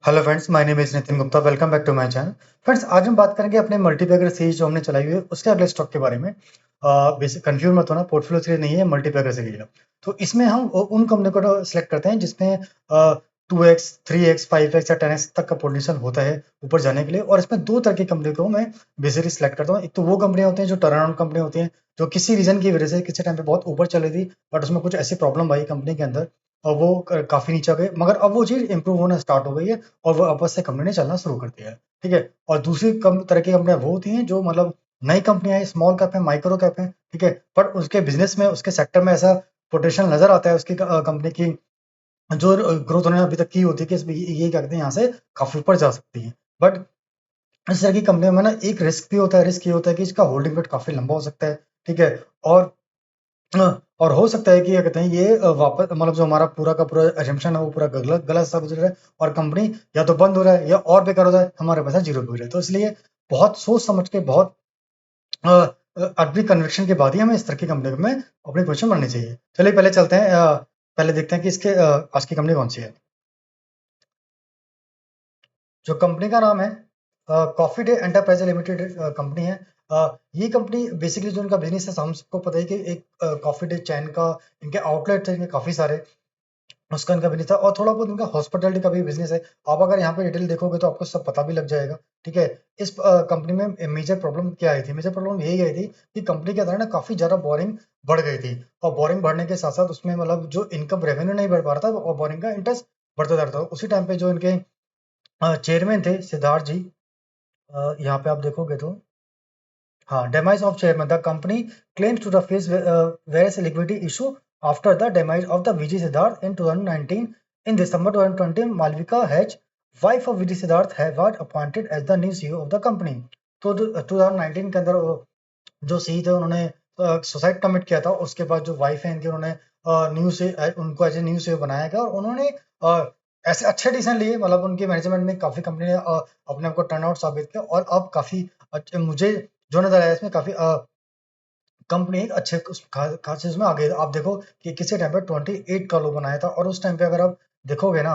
Hello friends, my name is Nitin Gupta. Welcome back to my channel. Friends, आज हम बात करेंगे अपने मल्टीबैगर सीरीज जो हमने चलाई हुई है उसके अगले स्टॉक के बारे में। बेसिक कंफ्यूज मत होना, पोर्टफोलियो सीरीज नहीं है, मल्टीबैगर सीरीज है। तो इसमें हम उन कंपनी को सिलेक्ट करते हैं जिसमें 2x 3x 5x या 10x तक का पोटेंशियल होता है ऊपर जाने के लिए। और इसमें दो तरह की कंपनी को मैं बेसिकली सिलेक्ट करता हूँ। एक तो वो कंपनियां होती हैं जो टर्न अराउंड कंपनी होती हैं, जो किसी रीजन की वजह से किसी टाइम पे बहुत ऊपर चली थी, बट उसमें कुछ ऐसी प्रॉब्लम आई कंपनी के अंदर और वो काफी नीचे आ गए, मगर अब वो चीज इंप्रूव होना स्टार्ट हो गई है और वो वापस से कंपनी ने चलना शुरू कर दिया है। ठीक है। और दूसरी कम तरह की कंपनियां वो होती हैं जो मतलब नई कंपनियां हैं, स्मॉल कैप है, माइक्रो कैप है। ठीक है। पर उसके बिजनेस में, उसके सेक्टर में ऐसा पोटेंशियल नजर आता है उसकी कंपनी की, जो ग्रोथ उन्होंने अभी तक की होती है कि ये क्या कहते हैं, यहाँ से काफी ऊपर जा सकती है। बट इस तरह की कंपनियों में ना एक रिस्क भी होता है। रिस्क ये होता है कि इसका होल्डिंग पीरियड काफी लंबा हो सकता है। ठीक है। और और हो सकता है कि क्या कहते हैं ये वापस मतलब जो हमारा पूरा का पूरा एजम्पशन है वो पूरा गलत गलत साबित हो रहा है और कंपनी या तो बंद हो रहा है या और बेकार हो रहा है, हमारे पैसा जीरो पे हो रहा है। तो इसलिए बहुत सोच समझ के, बहुत अडबी कन्विक्शन के बाद ही हमें इस तरह की कंपनी में अपनी पोजीशन बननी चाहिए। चलिए पहले चलते हैं, पहले देखते हैं कि इसके आज की कंपनी कौन सी है। जो कंपनी का नाम है coffee day enterprise limited company है। ये कंपनी बेसिकली जो इनका बिजनेस है, हम सबको पता है कि एक कॉफी डे चैन का इनके आउटलेट थे, इनके काफी सारे, उसका इनका बिजनेस था। और थोड़ा बहुत इनका हॉस्पिटैलिटी का भी बिजनेस है। आप अगर यहाँ पे डिटेल देखोगे तो आपको सब पता भी लग जाएगा। ठीक है। इस कंपनी में मेजर प्रॉब्लम क्या आई थी? मेजर प्रॉब्लम यही आई थी कि कंपनी के अंदर ना काफी ज्यादा बोरिंग बढ़ गई थी। और बोरिंग बढ़ने के साथ साथ उसमें मतलब जो इनकम रेवेन्यू नहीं बढ़ पा रहा था और बोरिंग का इंटरेस्ट बढ़ता जा रहा था। उसी टाइम पे जो इनके चेयरमैन थे सिद्धार्थ जी, यहाँ पे आप देखोगे तो, हाँ, demise of chairman. The company claims to the face various liquidity issue after the demise of the VG Siddharth in 2019. In December 2020, Malvika Hedge, wife of VG Siddharth, was appointed as the new CEO of the company. तो 2019 के अंदर जो सी थे उन्होंने suicide commit किया था। उसके बाद जो वाइफ है इनकी, उन्होंने न्यू से उनको एज ए न्यू सीईओ बनाया गया और उन्होंने ऐसे अच्छे डिसीजन लिए। मतलब उनके मैनेजमेंट में काफी कंपनी ने अपने आप को टर्न आउट साबित किया और अब काफी अच्छे, मुझे जो नजर आया इसमें काफी कंपनी एक अच्छे खास चीज में आगे। आप देखो कि किसी टाइम पे 28 का लो बनाया था और उस टाइम पे अगर आप देखोगे ना,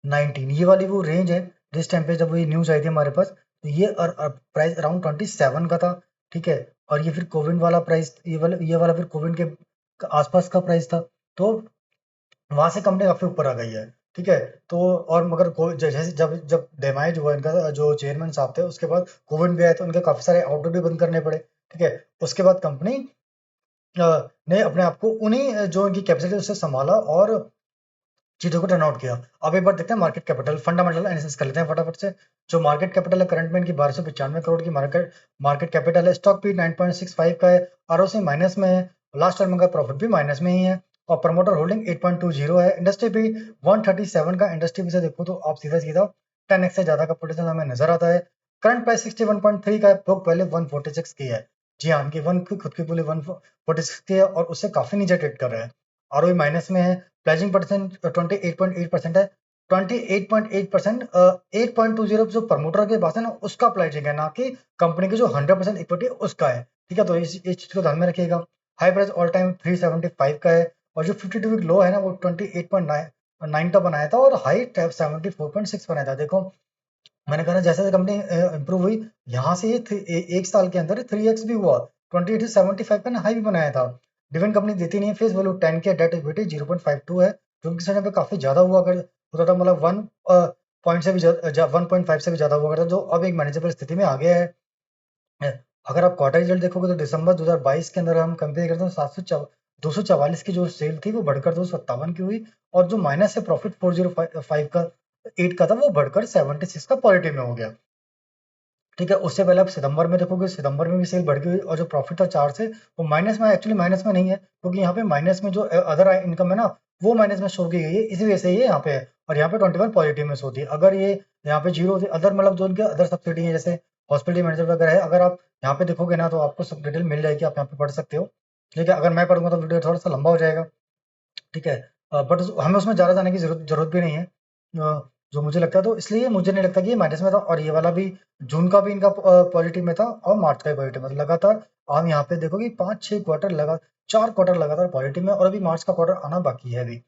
19, ये वाली वो रेंज है जिस टाइम पे जब ये न्यूज आई थी हमारे पास, तो ये प्राइस अराउंड 27 का था। ठीक है। और ये फिर कोविड वाला प्राइस, ये वाला फिर कोविड के आसपास का प्राइस था। तो वहां से कंपनी काफी ऊपर आ गई है। ठीक है। तो और मगर जैसे जब जब डेमाइज हुआ इनका, जो चेयरमैन साहब थे, उसके बाद कोविड भी आया तो इनके काफी सारे आउटलेट भी बंद करने पड़े। ठीक है। उसके बाद कंपनी ने अपने आप को उन्हीं जो इनकी कैपेसिटी उससे संभाला और चीजों को टर्न आउट किया। अब एक बार देखते हैं मार्केट कैपिटल, फंडामेंटल एनालिसिस कर लेते हैं फटाफट से। जो मार्केट कैपिटल है करंट में इनकी 1295 करोड़ की मार्केट मार्केट कैपिटल है। स्टॉक भी 9.65 का है। आरओसी माइनस में है। लास्ट टाइम का प्रॉफिट भी माइनस में ही है। और प्रमोटर होल्डिंग 8.20 है। इंडस्ट्री भी 137 का, इंडस्ट्री से देखो तो आप सीधा सीधा 10x से ज्यादा का पोटेंशियल हमें नजर आता है। करंट प्राइस 61.3 का है, बुक वैल्यू 146 की है। जी हाँ, इनकी वन खुद की बोली 146 की है और उससे काफी नीचे ट्रेड कर रहा है। आरओई माइनस में है। प्लेजिंग परसेंट 28.8% है। 28.8%, 8.20 जो प्रमोटर के पास है ना, उसका प्लेजिंग है, ना कि कंपनी की जो 100% इक्विटी उसका है। ठीक है। तो इस चीज को ध्यान में रखिएगा। हाई प्राइस ऑल टाइम 375 का है और जो 52 वीक लो है ना वो 28.9 का बनाया था और हाई 74.6 बनाया था। देखो, मैंने कहा ना, जैसे जैसे कंपनी इंप्रूव हुई, यहाँ से ये एक साल के अंदर 3x भी हुआ। 28 से 75 का ना हाई भी बनाया था। डिविडेंड कंपनी देती नहीं है। फेस वैल्यू 10 के, डेट इक्विटी 0.52 है, जो कि किसी टाइम पे काफी ज्यादा हुआ कर होता था। मतलब 1 पॉइंट से भी 1.5 से भी ज्यादा हुआ करता, जो अब एक मैनेजेबल स्थिति में आ गया है। अ, अगर आप क्वार्टर रिजल्ट देखोगे तो दिसंबर 2022 के अंदर हम कंपेयर करते हैं, 244 की जो सेल थी वो बढ़कर 257 की हुई। और जो माइनस है प्रॉफिट 405 का 8 का था, वो बढ़कर 76 का पॉजिटिव में हो गया। ठीक है। उससे पहले आप सितंबर में देखोगे, सितंबर में भी सेल बढ़ गई और जो प्रॉफिट था 4 से, वो माइनस में, एक्चुअली माइनस में नहीं है क्योंकि यहाँ पे माइनस में जो अदर इनकम है ना, वो माइनस में शो की गई है, इसी वजह से ये यहाँ पे है। और यहाँ पे 21 पॉजिटिव में शो होती है। अगर ये यहाँ पे जीरो होती, अदर मतलब जो इनके अदर सब्सिडी है जैसे हॉस्पिटल मैनेजर वगैरह है, अगर आप यहाँ पे देखोगे ना तो आपको सब डिटेल मिल जाएगी, आप यहाँ पे पढ़ सकते हो। ठीक है। अगर मैं पढ़ूंगा तो वीडियो थोड़ा सा लंबा हो जाएगा। ठीक है। बट हमें उसमें ज़्यादा जाने की जरूरत जरूरत भी नहीं है। जो मुझे लगता है, तो इसलिए मुझे नहीं लगता कि ये माइनस में था। और ये वाला भी जून का भी इनका पॉजिटिव में था और मार्च का भी पॉजिटिव में था। लगातार आप यहाँ पे देखो कि 5-6 क्वार्टर लगा 4 क्वार्टर लगातार पॉजिटिव में, और अभी मार्च का क्वार्टर आना बाकी है अभी।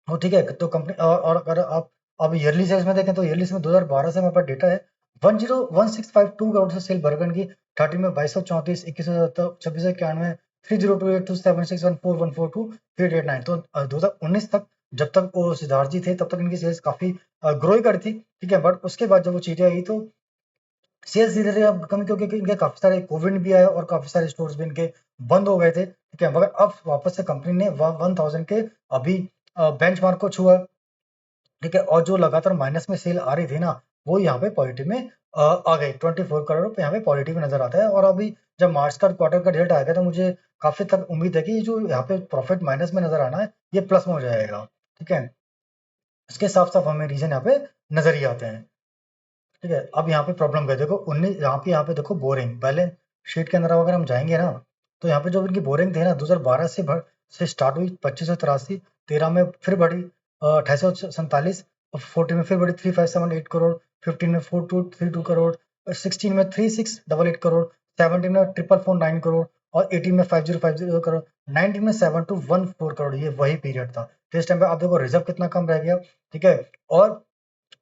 वो ठीक है, तो कंपनी और अगर आप अब ईयरली सेल्स में देखें तो ईयरली में 2012 से हमारे पास डेटा है 101652 करोड़ से सेल बर्गन की, 30 में 2234, 2170, 2691, 3028, 27614, 142, 889। तो 2019 तक, जब तक वो सिद्धार्थ जी थे तब तक इनकी सेल्स काफी ग्रो ही करी थी, ठीक है। बट उसके बाद जब वो चीजें आई तो सेल्स धीरे धीरे अब कमी, क्योंकि इनके काफी सारे कोविड भी आया और काफी सारे स्टोर्स भी इनके बंद हो गए थे, ठीक है। मगर अब वापस से कंपनी ने 1000 के अभी बेंचमार्क को छुआ, ठीक है। और जो लगातार माइनस में सेल आ रही थी ना, वो यहाँ पे पॉजिटिव में आ गई। 24 करोड़ पे यहाँ पे पॉजिटिव नजर आता है। और अभी जब मार्च का क्वार्टर का रिजल्ट आएगा तो मुझे काफी तक उम्मीद है कि जो यहाँ पे प्रॉफिट माइनस में नजर आना है, ये प्लस में हो जाएगा, ठीक है। इसके साफ साफ हमें रीजन यहाँ पे नजर ही आते हैं, ठीक है। अब यहाँ पे प्रॉब्लम क्या है, देखो 19 यहाँ पे देखो बोरिंग बैलेंस शीट के अंदर अगर हम जाएंगे ना, तो यहाँ पे जो इनकी बोरिंग थे ना 2012 से स्टार्ट हुई 2583, 13 में फिर बढ़ी 2847, 14 में फिर बढ़ी 3578 करोड़, 15 में 4232 करोड़, 16 में 3688 करोड़, 17 में 4449 करोड़, और 18 में 5050 करोड़, 19 में 7214 करोड़। ये वही पीरियड था। तो इस टाइम पे आप देखो रिजर्व कितना कम रह गया, ठीक है। और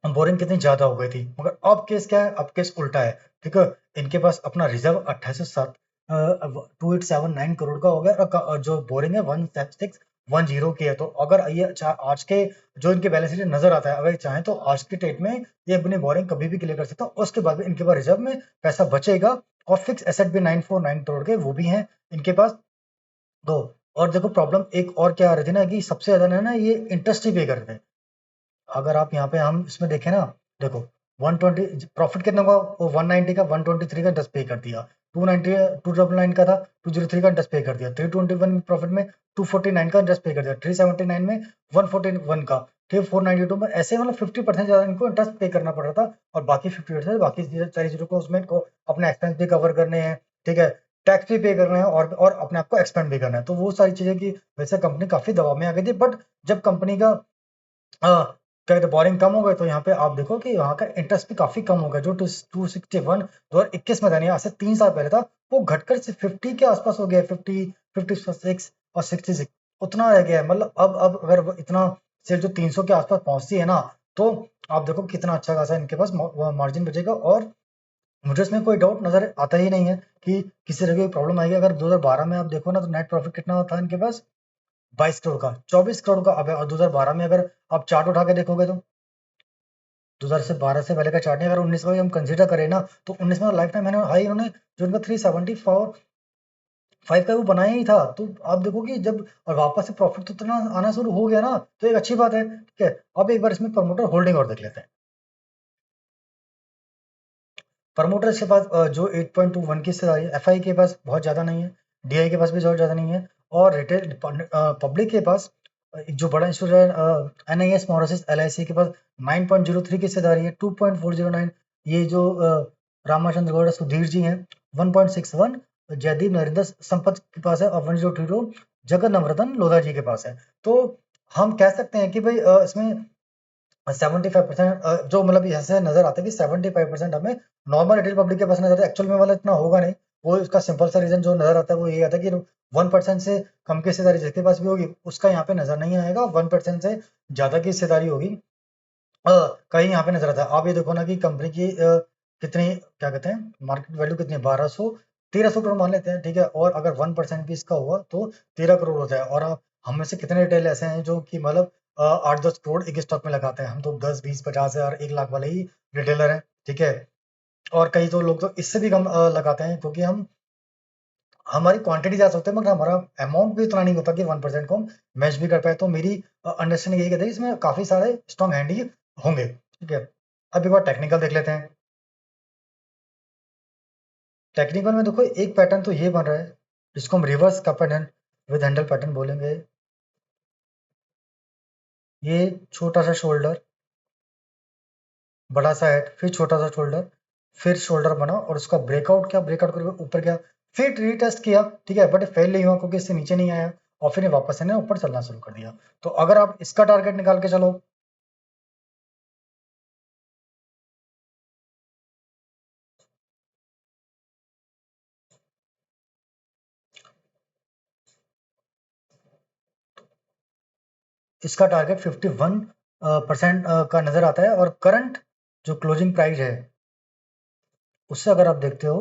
बोरिंग कितनी ज्यादा हो गई थी। मगर अब केस क्या है, अब केस उल्टा है, ठीक है। इनके पास अपना रिजर्व 28,287,9 करोड़ का हो गया, और जो बोरिंग है 1610 की है। तो अगर ये आज के जो इनके बैलेंस शीट नजर आता है, अगर ये चाहे तो आज के डेट में ये अपनी बोरिंग कभी भी क्लियर कर सकता है। उसके बाद भी इनके पास रिजर्व में पैसा बचेगा, और फिक्स एसेट भी 949 करोड़ के वो भी हैं इनके पास। तो और देखो प्रॉब्लम एक और क्या आ रही थी ना, कि सबसे ज्यादा ना ये इंटरेस्ट ही पे कर रहे थे। अगर आप यहाँ पे हम इसमें देखें ना, देखो 120 प्रॉफिट कितना हुआ, वो 190 का 123 का 10 पे कर दिया, 290 299 का था 203 का 10 पे कर दिया, 321 प्रॉफिट में 249 का 10 पे कर दिया, 379 में 141 का, फिर 492 में, ऐसे मतलब 50% ज्यादा इनको इंटरेस्ट पे करना पड़ रहा था। और बाकी 50% बाकी सारी चीजों को उसमें को अपने एक्सपेंस भी कवर करने हैं, ठीक है। टैक्स भी पे करना है, और अपने आप को एक्सपेंड भी करना है। तो वो सारी चीजें की वैसे कंपनी काफी दबाव में आ गई थी। बट जब कंपनी का क्या कहते हैं बोरिंग कम हो गए, तो यहाँ पे आप देखो कि वहाँ का इंटरेस्ट भी काफी कम हो गया। जो 261 2021 में था, नहीं आज से 3 साल पहले था, वो घटकर सिर्फ 50 के आसपास हो गया, 50 56 और 66 उतना रह गया है। मतलब अब अगर इतना सेल जो 300 के आसपास पहुंचती है ना, तो आप देखो कितना अच्छा खासा इनके पास मार्जिन बचेगा। और मुझे इसमें कोई डाउट नजर आता ही नहीं है कि किसी तरह की प्रॉब्लम आएगी। अगर 2012 में आप देखो ना, तो नेट प्रॉफिट कितना था इनके पास, 22 करोड़ का, 24 करोड़ का। अब 2012 में अगर आप चार्ट उठा के देखोगे, तो 2012 से पहले का चार्ट नहीं, अगर 19 का भी हम कंसीडर करें ना, तो 19 में लाइफ टाइम मैंने हाई इन्होंने जो इनका 374 का वो बनाया ही था। तो आप देखो कि जब और वापस से प्रॉफिट तो इतना आना शुरू हो गया ना, तो एक अच्छी बात है, ठीक है। अब एक बार इसमें प्रमोटर होल्डिंग और देख लेते हैं। प्रमोटर्स के पास जो 8.21 की हिस्सेदारी है, एफआई के पास बहुत ज्यादा नहीं है, डीआई के पास भी बहुत ज्यादा नहीं है, और रिटेल पब्लिक के पास जो बड़ा इंस्टीट्यूट है एनआईएस मोरेसिस एलआईसी के पास 9.03 की हिस्सेदारी है, 2.409। ये जो रामाचंद्र गौड़ सुधीर जी हैं 1.61, जयदीप नरेंद्र संपत के पास है, और 1.02 जगत नवरतन लोधा जी के पास है। तो हम कह सकते हैं कि भाई इसमें 75% जो मतलब ऐसे नजर आता है कि 75% हमें नॉर्मल रिटेल पब्लिक के पास नजर आता है। एक्चुअल में वाला इतना होगा नहीं। वो इसका सिंपल सा रीजन जो नजर आता है वो ये आता है कि 1% से कम की हिस्सेदारी जिसके पास भी होगी उसका यहाँ पे नजर नहीं आएगा, 1% से ज्यादा की हिस्सेदारी होगी अ, कहीं यहाँ पे नजर आता है। आप ये देखो ना कि कंपनी की कितनी क्या कहते हैं मार्केट वैल्यू कितनी है, 1300 करोड़ मान लेते हैं, ठीक है। और अगर 1% भी इसका हुआ तो 13 करोड़ होता है। और आप हम में से कितने रिटेल ऐसे हैं जो कि मतलब 8-10 करोड़ एक स्टॉक में लगाते हैं। हम तो 10 20 50 हजार 1 लाख वाले ही रिटेलर हैं, ठीक है। और कई तो लोग तो इससे भी कम लगाते हैं, क्योंकि हम हमारी क्वांटिटी ज्यादा होती है, मगर हमारा अमाउंट भी उतना नहीं होता कि 1% को हम मैच भी कर पाए। तो मेरी अंडरस्टैंडिंग यही कहती है इसमें काफी सारे स्ट्रॉन्ग हैंड ही होंगे, ठीक है। अब एक बार टेक्निकल देख लेते हैं। टेक्निकल में देखो एक पैटर्न तो ये बन रहा है, जिसको हम reverse cup and with handle pattern बोलेंगे। ये छोटा सा शोल्डर, बड़ा सा हेड, फिर छोटा सा शोल्डर, फिर शोल्डर बना, और उसका ब्रेकआउट किया, ब्रेकआउट करके ऊपर गया, फिर रीटेस्ट किया, ठीक है। बट फेल नहीं हुआ क्योंकि इससे नीचे नहीं आया, और फिर ये वापस से ऊपर चलना शुरू कर दिया। तो अगर आप इसका टारगेट निकाल के चलो, इसका टारगेट 51% का नजर आता है और करंट जो क्लोजिंग प्राइस है उससे अगर आप देखते हो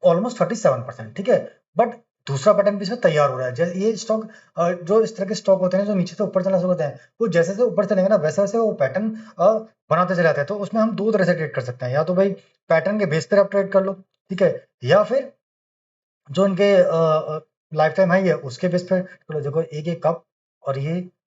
ऑलमोस्ट 37%, ठीक है। बट दूसरा पैटर्न भी इसमें तैयार हो रहा है। जैसे ये स्टॉक जो इस तरह के स्टॉक होते हैं जो नीचे से ऊपर चलना शुरू होते हैं, वो जैसे जैसे ऊपर चलेंगे ना वैसे वैसे वो पैटर्न बनाते चले जाते हैं। तो उसमें हम दो तरह से ट्रेड कर सकते हैं, या तो भाई पैटर्न के बेस पर आप ट्रेड कर लो, ठीक है, या फिर जो इनके लाइफ टाइम हाई है उसके बेस पे। चलो देखो, एक एक कप और ये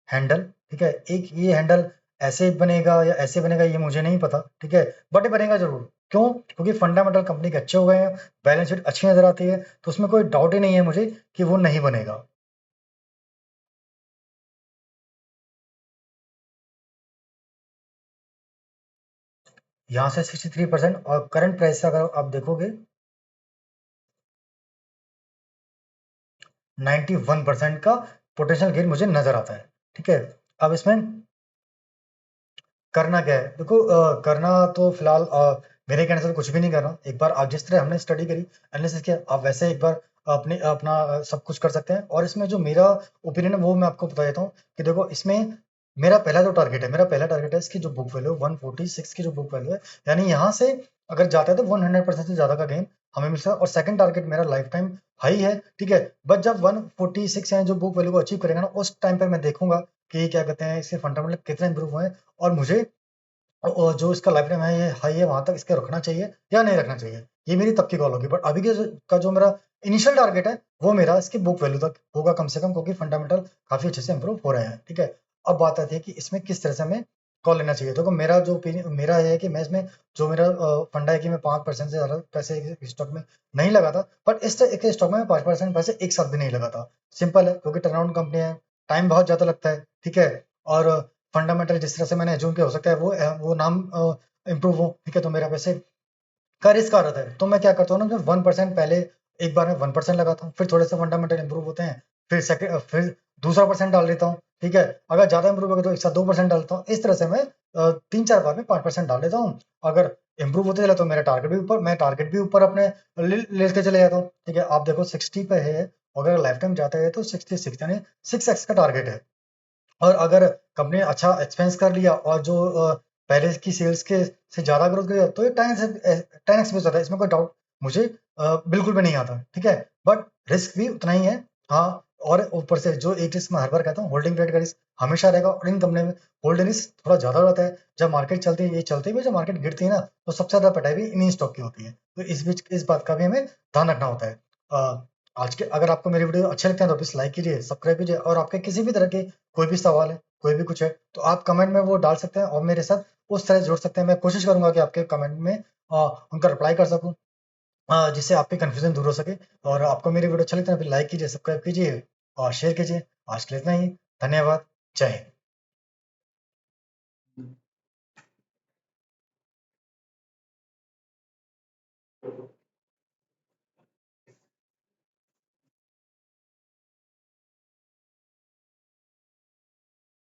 हैंडल, ठीक है, एक ये हैंडल ऐसे बनेगा या ऐसे बनेगा ये मुझे नहीं पता, ठीक है, बट ये बनेगा जरूर। क्यों? क्योंकि फंडामेंटल कंपनी के अच्छे हो गए हैं, बैलेंस शीट अच्छी नजर आती है, तो उसमें कोई डाउट ही नहीं है मुझे कि वो नहीं बनेगा। यहाँ से 63% और करंट प्राइस से अगर आप देखोगे 91% का पोटेंशियल गेन मुझे नजर आता है, ठीक है। अब इसमें करना क्या है? देखो, करना तो फिलहाल मेरे कहने से तो कुछ भी नहीं करना। एक बार आप जिस तरह हमने स्टडी करी, एनालिसिस किया, आप वैसे एक बार अपना सब कुछ कर सकते हैं। और इसमें जो मेरा ओपिनियन है वो मैं आपको बता देता हूँ कि देखो, इसमें मेरा पहला जो टारगेट है, मेरा पहला टारगेट है इसकी जो बुक वैल्यू 146 की जो बुक वैल्यू है, यानी यहाँ से अगर जाता है तो 100% से ज्यादा का गेन हमें मिल सकता है। और सेकंड टारगेट मेरा लाइफ टाइम हाई है, ठीक है। बट जब 146 है जो बुक वैल्यू को अचीव करेगा ना, उस टाइम पर मैं देखूंगा कि क्या कहते हैं इसके फंडामेंटल कितने इंप्रूव हुए हैं, और मुझे जो इसका लाइफ टाइम है ये हाई है वहां तक इसके रखना चाहिए या नहीं रखना चाहिए, ये मेरी तब की कॉल होगी। बट अभी के का जो मेरा इनिशियल टारगेट है वो मेरा इसकी बुक वैल्यू तक होगा कम से कम, क्योंकि फंडामेंटल काफी अच्छे से इंप्रूव हो रहे हैं, ठीक है। अब बात आती है कि इसमें किस तरह से हमें कॉल लेना चाहिए। देखो, मेरा जो ओपिनियन मेरा ये है कि मैं इसमें जो मेरा फंडा है कि मैं 5% से ज्यादा पैसे स्टॉक में नहीं लगाता। बट इस एक स्टॉक में 5% पैसे एक साथ भी नहीं लगाता। सिंपल है, क्योंकि टर्नआउट कंपनी है, टाइम बहुत ज्यादा लगता है, ठीक है। और फंडामेंटल जिस तरह से मैंने एज्यूम किया, हो सकता है वो नाम इम्प्रूव हो, ठीक है। तो मेरा पैसे का रिस्क आ रहा है, तो मैं क्या करता हूँ ना, मैं 1% पहले एक बार में 1% लगाता हूँ, फिर थोड़े से फंडामेंटल इंप्रूव होते हैं, फिर सेकंड, फिर दूसरा परसेंट डाल देता हूँ, ठीक है। अगर ज्यादा इंप्रूव होगा तो एक साथ 2% डालता हूँ। इस तरह से मैं 3-4 बार में 5% डाल देता हूँ। अगर इंप्रूव होते चले तो मेरा टारगेट भी ऊपर, मैं टारगेट भी ऊपर अपने लेके चले जाता हूँ, ठीक है। आप देखो 60 पे है, अगर लाइफ टाइम जाता है तो 66 यानी 6x का टारगेट है। और अगर कंपनी ने अच्छा एक्सपेंस कर लिया और जो पहले की सेल्स के से ज्यादा ग्रोथ कर तो ये 10x भी हो जाता है, इसमें कोई डाउट मुझे बिल्कुल भी नहीं आता, ठीक है। बट रिस्क भी उतना ही है। हाँ, और ऊपर से जो एक चीज मैं हर बार कहता हूँ, होल्डिंग पीरियड का रिस्क हमेशा रहेगा, और इन कंपनी में होल्डिंग रिस्क थोड़ा ज्यादा रहता है। जब मार्केट चलती है, ये चलती है, जब मार्केट गिरती है ना, तो सबसे ज्यादा पिटाई भी इन्हीं स्टॉक की होती है। तो इस बीच इस बात का भी हमें ध्यान रखना होता है। आज के अगर आपको मेरी वीडियो अच्छे लगते हैं तो प्लीज लाइक कीजिए, सब्सक्राइब कीजिए, और आपके किसी भी तरह के कोई भी सवाल है, कोई भी कुछ है, तो आप कमेंट में वो डाल सकते हैं और मेरे साथ उस तरह जुड़ सकते हैं। मैं कोशिश करूंगा कि आपके कमेंट में उनका रिप्लाई कर सकूं, जिससे आपकी कंफ्यूजन दूर हो सके। और आपको मेरी वीडियो अच्छा लगता है तो लाइक कीजिए, सब्सक्राइब कीजिए और शेयर कीजिए। आज के लिए इतना ही। धन्यवाद। जय हिंद।